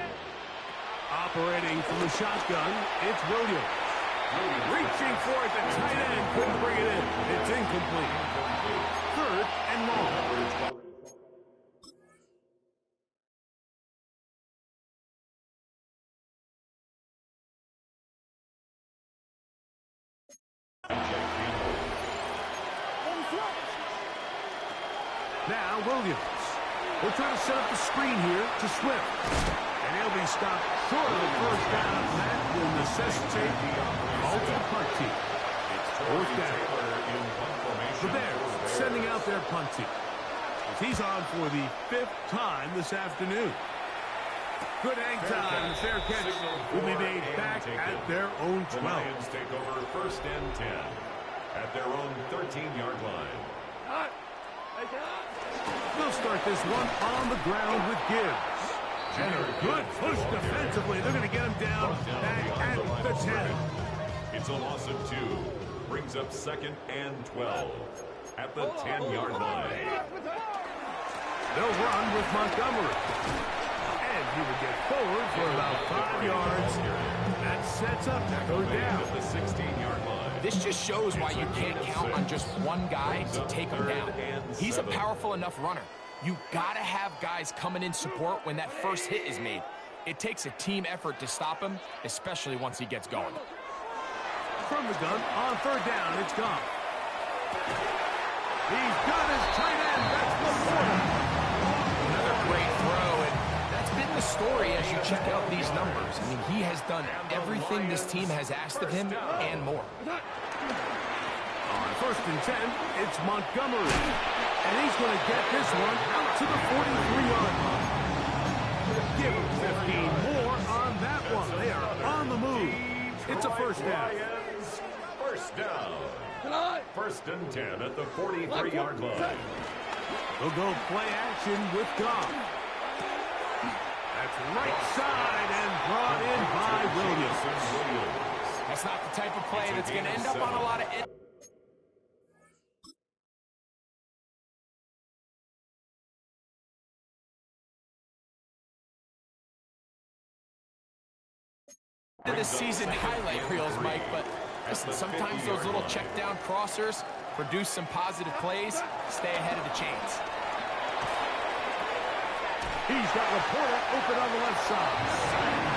Operating from the shotgun, it's Williams. Reaching for it, the tight end couldn't bring it in. It's incomplete. 3rd and long. Now Williams. They'll try to set up the screen here to Swift. And he'll be stopped short of the 1st down. That will necessitate the ultimate punt team. It's 4th down. The Bears sending out their punt team. He's on for the 5th time this afternoon. Good hang time. The fair catch will be made back at their own 12. The Lions take over 1st and 10 at their own 13-yard line. They'll start this one on the ground with Gibbs. And a good push defensively. They're going to get him down back at the 10. It's a loss of 2. Brings up 2nd and 12 at the 10-yard line. They'll run with Montgomery. And he will get forward for about 5 yards. That sets up 3rd down at the 16-yard line. This just shows why you can't count on just one guy to take him down. He's a powerful enough runner. You gotta have guys coming in support when that first hit is made. It takes a team effort to stop him, especially once he gets going. From the gun, on 3rd down, it's gone. He's got his tight end. That's LaPorta. Another great throw, and that's been the story as you check out these numbers. I mean, he has done everything this team has asked of him and more. On 1st and 10, it's Montgomery. And he's going to get this one out to the 43-yard line. Give him 15 more on that one. They are on the move. It's a 1st down. 1st down. 1st and 10 at the 43-yard line. They'll go play action with Goff. That's right side and brought in by Williams. That's not the type of play that's going to end up on a lot of this season highlight reels, Mike, but listen, sometimes those little check down crossers produce some positive plays. Stay ahead of the chains. He's got Laporta open on the left side.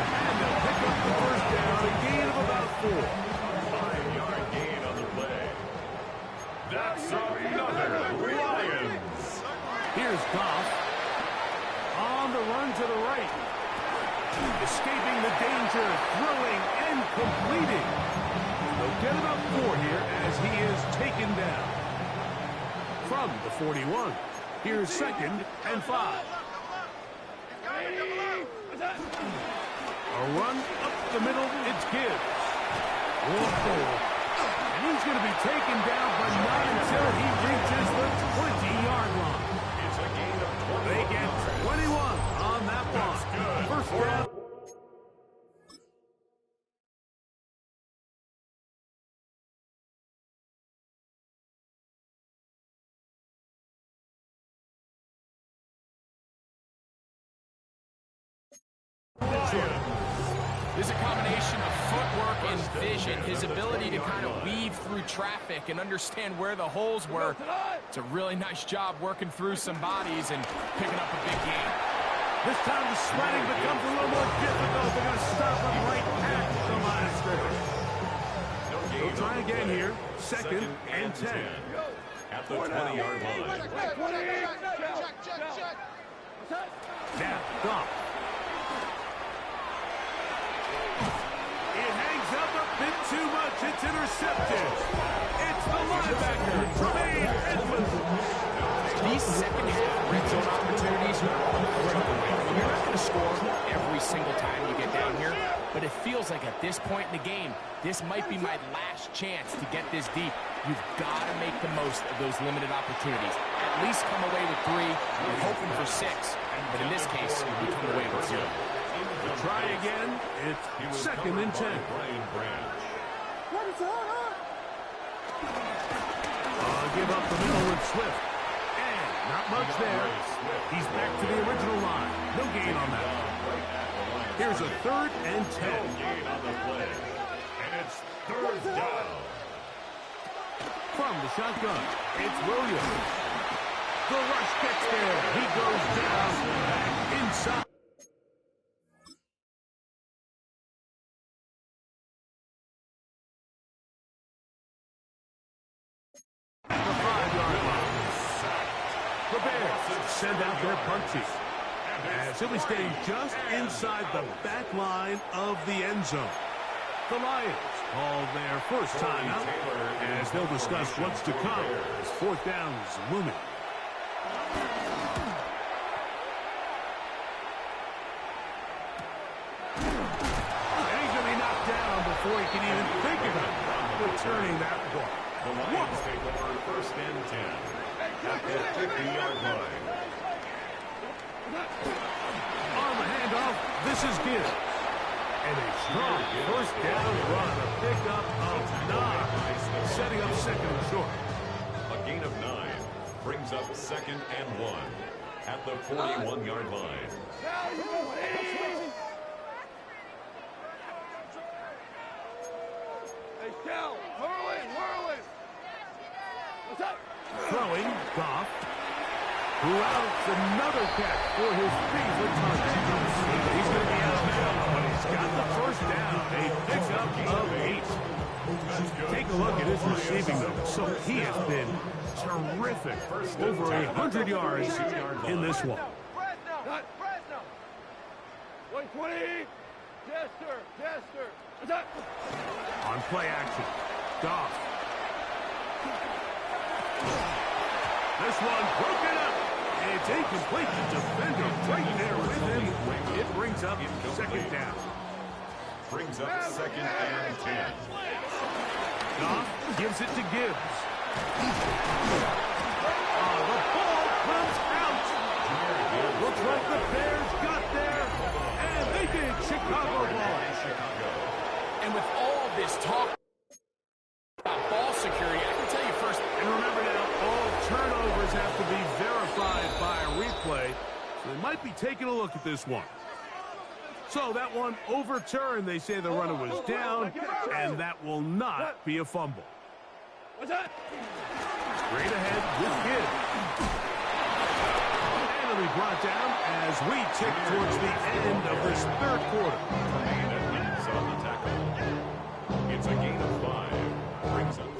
And they'll pick up the first down, a gain of about 4. 5-yard gain on the play. That's another Lions. Here's Goff. On the run to the right. Escaping the danger, throwing and completing. They'll get about 4 here as he is taken down. From the 41, here's 2nd and 5. A run up the middle, it's Gibbs. And he's going to be taken down, but not until he reaches the 20-yard line. It's a gain of 20. They get 21 on that block. First down. There's a combination of footwork and vision, his ability to kind of weave through traffic and understand where the holes were. It's a really nice job working through some bodies and picking up a big gain. This time the sledding becomes a little more difficult. They're going to stop him right at the line of scrimmage. They'll try again here. 2nd and 10. At the 20-yard line. Now, Goff. It hangs up a bit too much. It's intercepted. It's the linebacker, Tremaine Edmonds. These second-half red zone opportunities are critical. You're not going to score every single time you get down here, but it feels like at this point in the game, this might be my last chance to get this deep. You've got to make the most of those limited opportunities. At least come away with 3. You're hoping for 6, but in this case, you come away with 2. Try again. It's 2nd and 10. Give up the middle with Swift. And not much there. He's back to the original line. No gain on that. Here's a 3rd and 10. Gain on the play. And it's 3rd down. From the shotgun, it's Williams. The rush gets there. He goes down back inside. The 5-yard line. The Bears send out their punt team. As he'll be staying just inside the back line of the end zone. The Lions call their first time out as they'll discuss what's to come as 4th down is looming. And he's going to be knocked down before he can even think about returning that ball. The Lions take over 1st and 10 at the 50-yard line. On the handoff, this is Gibbs. And a strong first down run, a pickup of 9, setting up 2nd and short. A gain of 9 brings up 2nd and 1 at the 41-yard line. Hey, Cal, whirling. What's up? Throwing, Goff, who outs another catch for his favorite target. He's going to be out now, but he's got the first down, a pickup of 8. Take a look at his receiving, though. So he has been terrific. Over 100 yards in this one. Fresno. 120. Tester. What's up? On play action, Goff. This one broken up. It's incomplete. The defender right there with him. It brings up 2nd down. Brings up 2nd and 10. Goff gives it to Gibbs. The ball comes out. Looks like the Bears got there, and they did. Chicago ball. And with all this talk about ball security, I can tell you first. And remember now, all turnovers have to be verified by a replay, so they might be taking a look at this one. So that one overturned. They say the runner was down, and that will not be a fumble. What's that? Straight ahead with Gibbs. And it'll be brought down as we tick towards the end of this third quarter. On the tackle. It's a gain of 5. Brings up.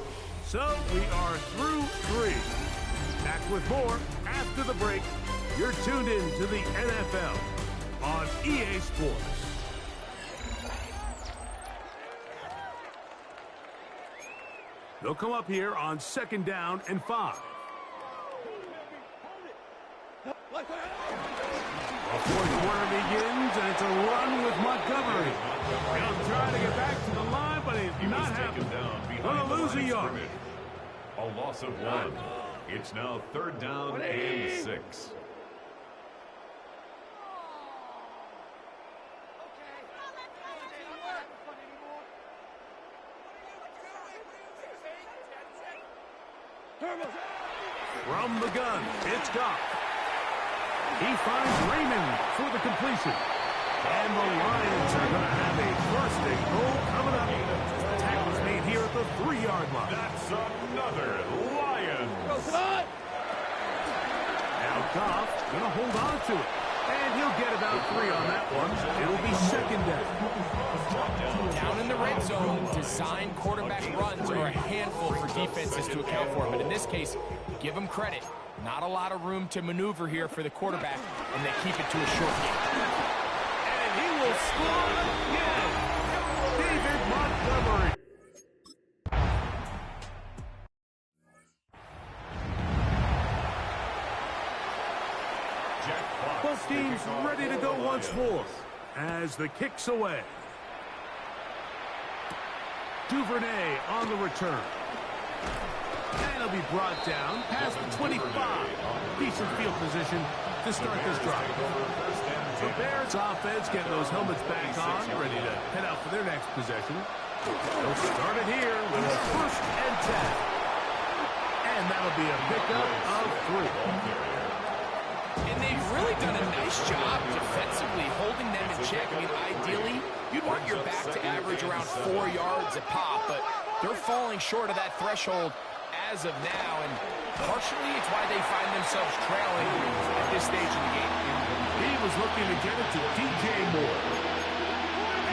So we are through 3. Back with more after the break. You're tuned in to the NFL on EA Sports. They'll come up here on 2nd down and 5. The fourth quarter begins, and it's a run with Montgomery. He'll try to get back to the line, but he's not happening. Gonna lose a yard. A loss of 1. It's now 3rd down and 6. From the gun, it's Goff. He finds Raymond for the completion. And the Lions are going to have a 1st and goal coming up. The tackle's made here at the 3-yard line. That's another Lions. Now Goff going to hold on to it. And he'll get about 3 on that one. It'll be 2nd down. Down in the red zone, design quarterback runs are a handful for defenses to account for. But in this case, give them credit. Not a lot of room to maneuver here for the quarterback, and they keep it to a short game. And he will score again. David Montgomery. Both teams ready to go once more as the kick's away. Duvernay on the return. And he'll be brought down past the 25. Decent field position to start this drive. The Bears offense getting those helmets back on, ready to head out for their next possession. They'll start it here with a 1st and 10. And that'll be a pickup of 3. And they've really done a nice job defensively holding them in check. I mean, ideally, you'd want your back to average around 4 yards a pop, but they're falling short of that threshold as of now, and partially it's why they find themselves trailing at this stage of the game. He was looking to get it to DJ Moore.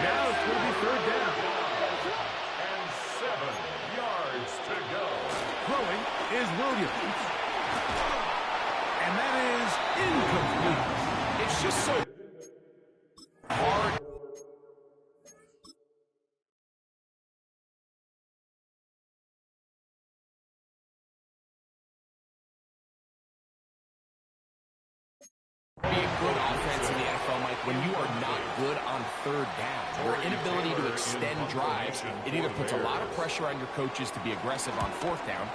Now it's going to be 3rd down. And 7 yards to go. Throwing is Williams. And that is incomplete. It's just so hard. Be a good offense in the NFL, Mike, when you are not good on 3rd down. Your inability to extend drives, it either puts a lot of pressure on your coaches to be aggressive on 4th down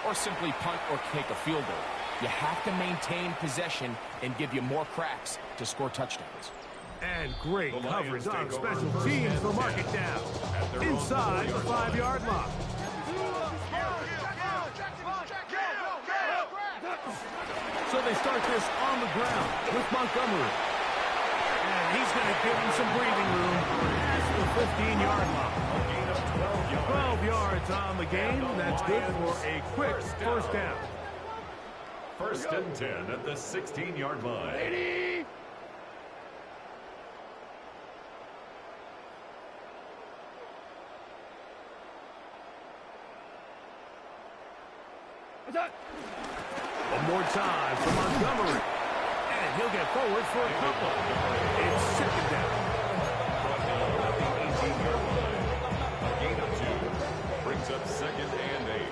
or simply punt or kick a field goal. You have to maintain possession and give you more cracks to score touchdowns. And great coverage on special teams to mark it down. Inside the 5-yard line. So they start this on the ground with Montgomery. And he's going to give him some breathing room past the 15-yard line. 12 yards on the game. That's good for a quick 1st down. 1st and 10 at the 16-yard line. 80. One more time for Montgomery. And he'll get forward for a couple. It's 2nd down. A gain of 2. Brings up 2nd and 8.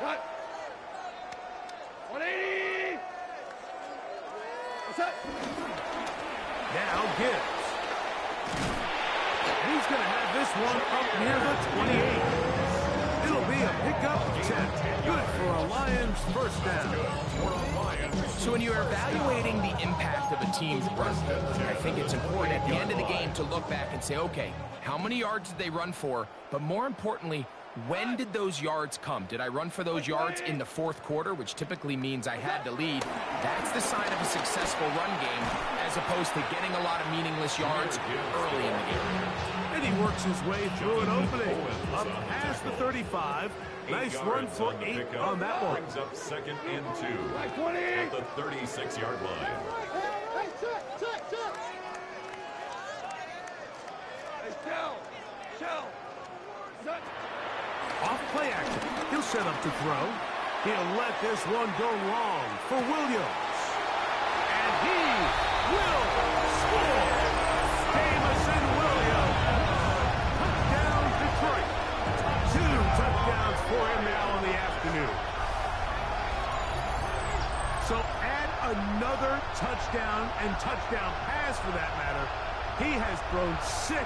Cut. 180. What's that? Now Gibbs. And he's going to have this one up near the 28. It'll be a pickup of 10. Good for a Lions first down. So when you're evaluating the impact of a team's run, I think it's important at the end of the game to look back and say, okay, how many yards did they run for? But more importantly, when did those yards come? Did I run for those yards in the fourth quarter, which typically means I had to lead? That's the sign of a successful run game, as opposed to getting a lot of meaningless yards early in the game. And he works his way through an opening. Up past the 35. Nice run for 8 on that one. Brings up 2nd and 2 at the 36-yard line. Off play action. He'll set up to throw. He'll let this one go long for Williams. And he will score. Jamison Williams. Touchdown, Detroit. 2 touchdowns for him now in the afternoon. So add another touchdown and touchdown pass for that matter. He has thrown 6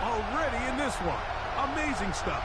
already in this one. Amazing stuff.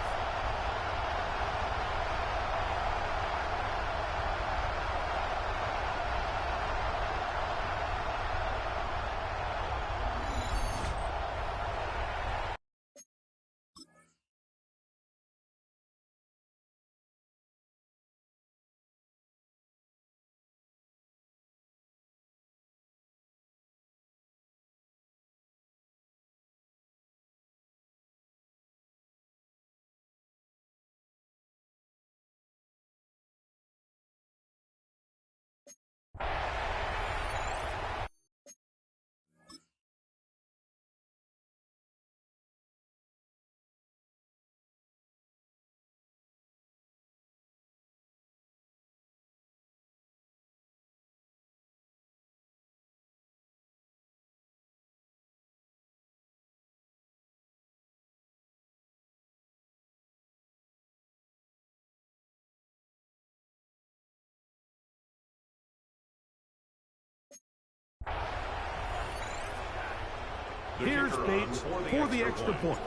Here's Bates for the extra point.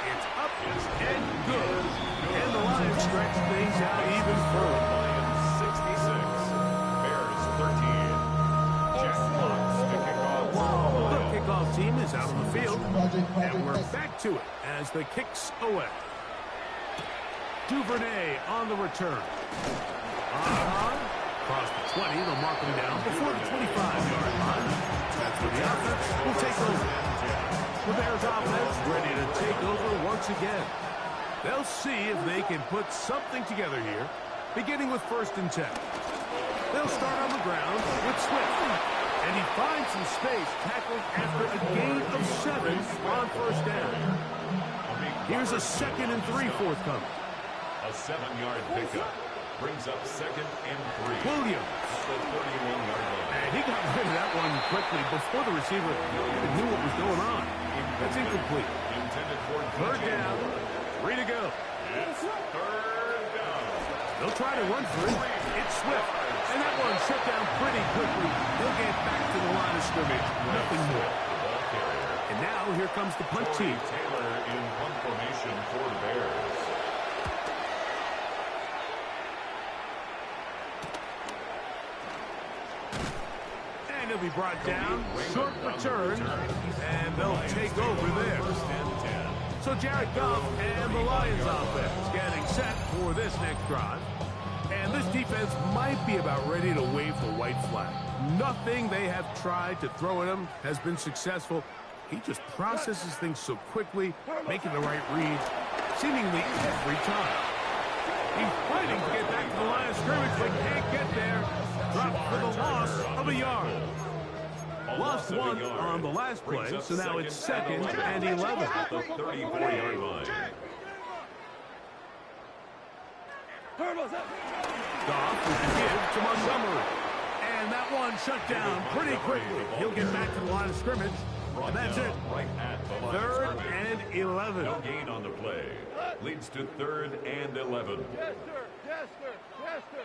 It's up and good. And the Lions stretch things out even further. Lions 66, Bears 13. Jack Fox to kick off. The kickoff team is out on the field. And we're back to it as the kick's away. Duvernay on the return. Across the 20, they'll mark him down before the 25-yard line. That's where the offense will take over. The Bears offense ready to take over once again. They'll see if they can put something together here, beginning with 1st and 10. They'll start on the ground with Swift. And he finds some space tackled after a gain of 7 on 1st down. Here's a 2nd and 3 forthcoming. A 7-yard pickup. Brings up 2nd and 3. Williams. At the 31-yard line. And he got rid of that one quickly before the receiver even knew what was going on. That's incomplete. Intended for 3rd down. 3 to go. It's 3rd down. They'll try to run for it. It's Swift. And that one shut down pretty quickly. They'll get back to the line of scrimmage. Nothing more. The ball carrier. And now here comes the punt team. Taylor in punt formation for the Bears. He'll be brought down, short return, and they'll take over there. So Jared Goff and the Lions offense getting set for this next drive. And this defense might be about ready to wave the white flag. Nothing they have tried to throw at him has been successful. He just processes things so quickly, making the right read, seemingly every time. He's fighting to get back to the line of scrimmage, but can't get there. Dropped for the loss of a yard. Lost 1 on the last play, so now it's 2nd and 11. At the 34-yard line. Goff will give to Montgomery. And that one shut down pretty quickly. He'll get back to the line of scrimmage. And that's it. Right at the line. 3rd and 11. No gain on the play. Leads to 3rd and 11. Yes, sir. Yes, sir. Yes, sir.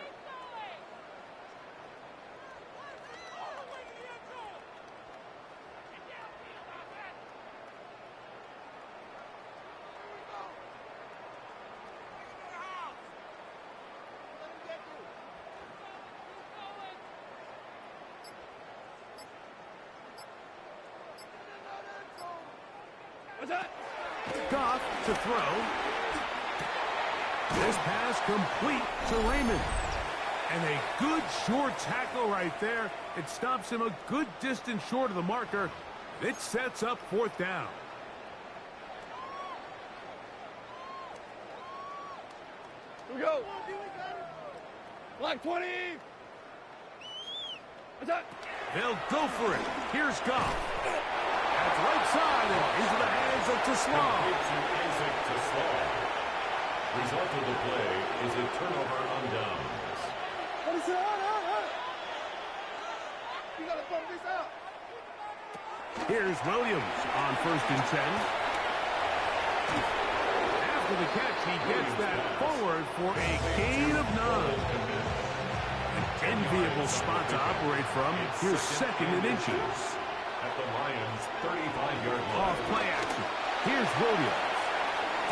Goff to throw. This pass complete to Raymond. And a good short tackle right there. It stops him a good distance short of the marker. It sets up 4th down. Here we go. Block 20. They'll go for it. Here's Goff. That's right side and into the hands of Teslam. Result of the play is a turnover on downs. You gotta bump this out. Here's Williams on 1st and 10. After the catch, he gets that forward for a gain of 9. An enviable spot to operate from. Here's 2nd and inches. At the Lions' 35-yard line. Off play action. Here's Williams.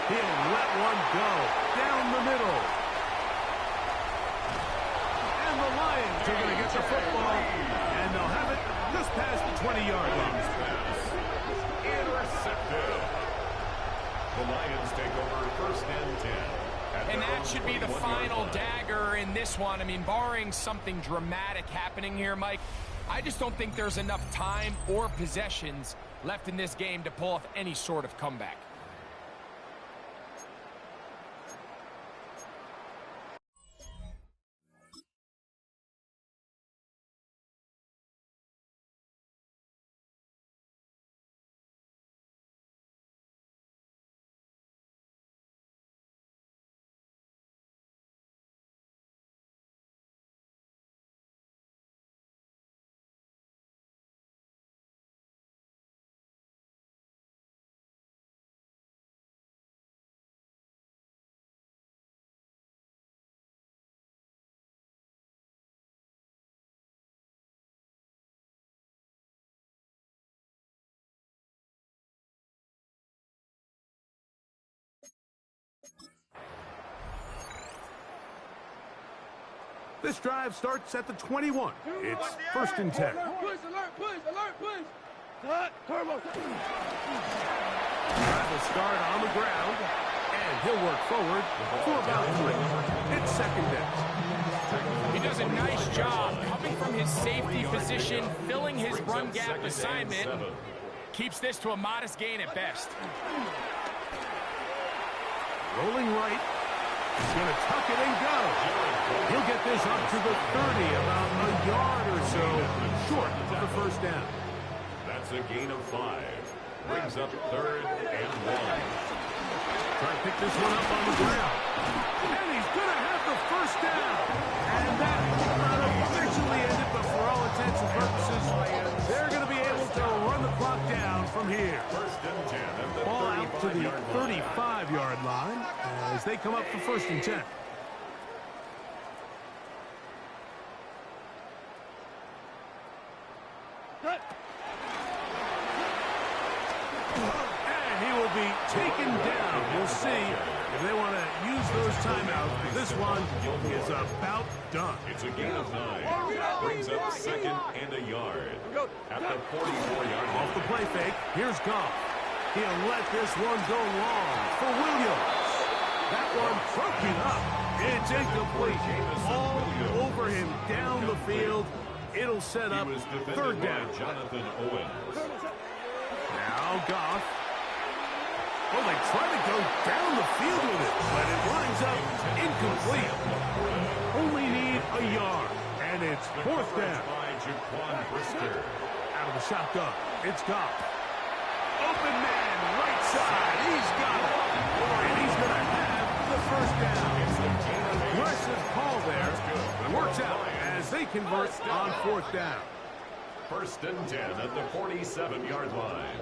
He'll let one go down the middle. And the Lions are going to get the football, and they'll have it just past the 20-yard line. Intercepted. The Lions take over 1st and 10. And that should be the final dagger in this one. I mean, barring something dramatic happening here, Mike, I just don't think there's enough time or possessions left in this game to pull off any sort of comeback. This drive starts at the 21. It's 1st and 10. Push, alert, push. Turbo. Drive will start on the ground, and he'll work forward for about 3. It's 2nd down. He does a nice job coming from his safety position, filling his run gap assignment. Keeps this to a modest gain at best. Rolling right. He's going to tuck it and go. He'll get this up to the 30, about a yard or so short of the 1st down. That's a gain of 5. Brings up 3rd and 1. Try to pick this one up on the ground. And he's going to have the 1st down. And that officially ended, but for all intents and purposes, they're going to be able to run the clock down from here. 1st and 10 at the Ball out to the 35-yard 35-yard line as they come up for 1st and 10. And he will be taken down. We'll see if they want to use those timeouts. This one is about done. It's a gain of 9. Brings up 2nd and a yard. At the 44-yard line. Off the play fake, here's Goff. He'll let this one go long for Williams. That one broken up. It's incomplete. All over him down the field. It'll set up 3rd down. Jonathan Owens. Now Goff. Oh, they try to go down the field with it, but it lines up incomplete. Only need a yard, and it's 4th down. Out of the shotgun, it's Goff. Open man, right side, he's got it. And he's going to have the 1st down. Aggressive call there. Works out as they convert on 4th down. 1st and 10 at the 47-yard line.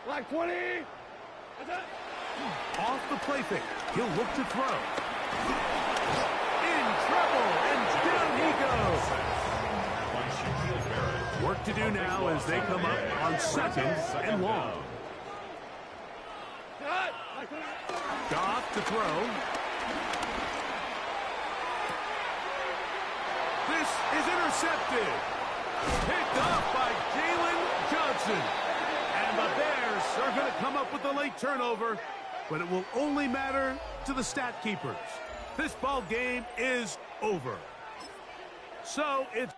Block 20. Off the play fake, he'll look to throw. In trouble, and down he goes. Work to do now as they come up on 2nd and long. Goff to throw. This is intercepted. Picked up by Jalen Johnson. are going to come up with a late turnover, but it will only matter to the stat keepers. This ball game is over. So it's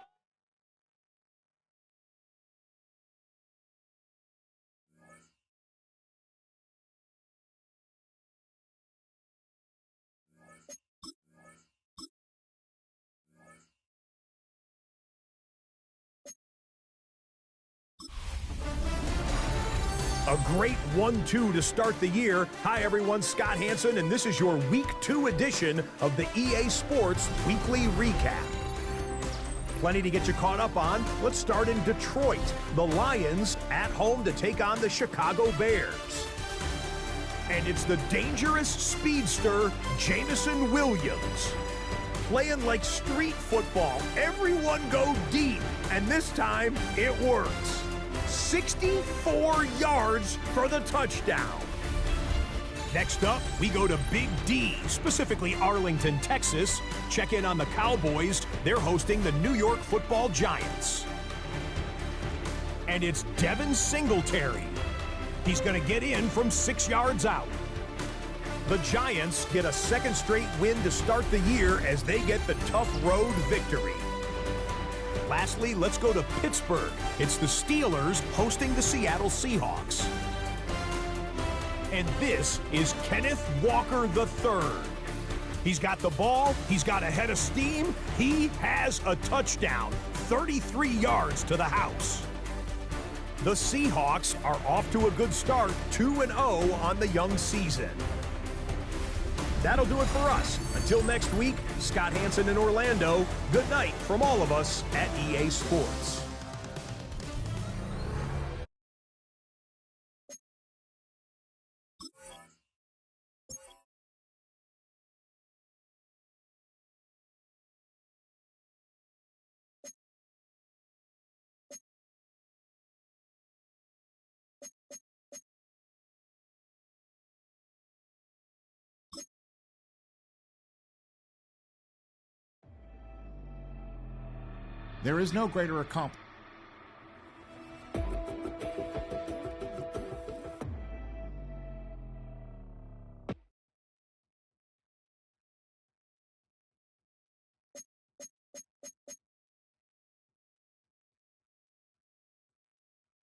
a great 1-2 to start the year. Hi, everyone. Scott Hansen, and this is your Week 2 edition of the EA Sports Weekly Recap. Plenty to get you caught up on. Let's start in Detroit. The Lions at home to take on the Chicago Bears. And it's the dangerous speedster, Jameson Williams. Playing like street football. Everyone go deep, and this time it works. 64 yards for the touchdown. Next up, we go to Big D, specifically Arlington, Texas. Check in on the Cowboys. They're hosting the New York Football Giants. And it's Devin Singletary. He's going to get in from 6 yards out. The Giants get a second straight win to start the year as they get the tough road victory. Lastly, let's go to Pittsburgh. It's the Steelers hosting the Seattle Seahawks. And this is Kenneth Walker III. He's got the ball. He's got a head of steam. He has a touchdown. 33 yards to the house. The Seahawks are off to a good start, 2-0 on the young season. That'll do it for us. Until next week, Scott Hansen in Orlando. Good night from all of us at EA Sports. There is no greater accomplishment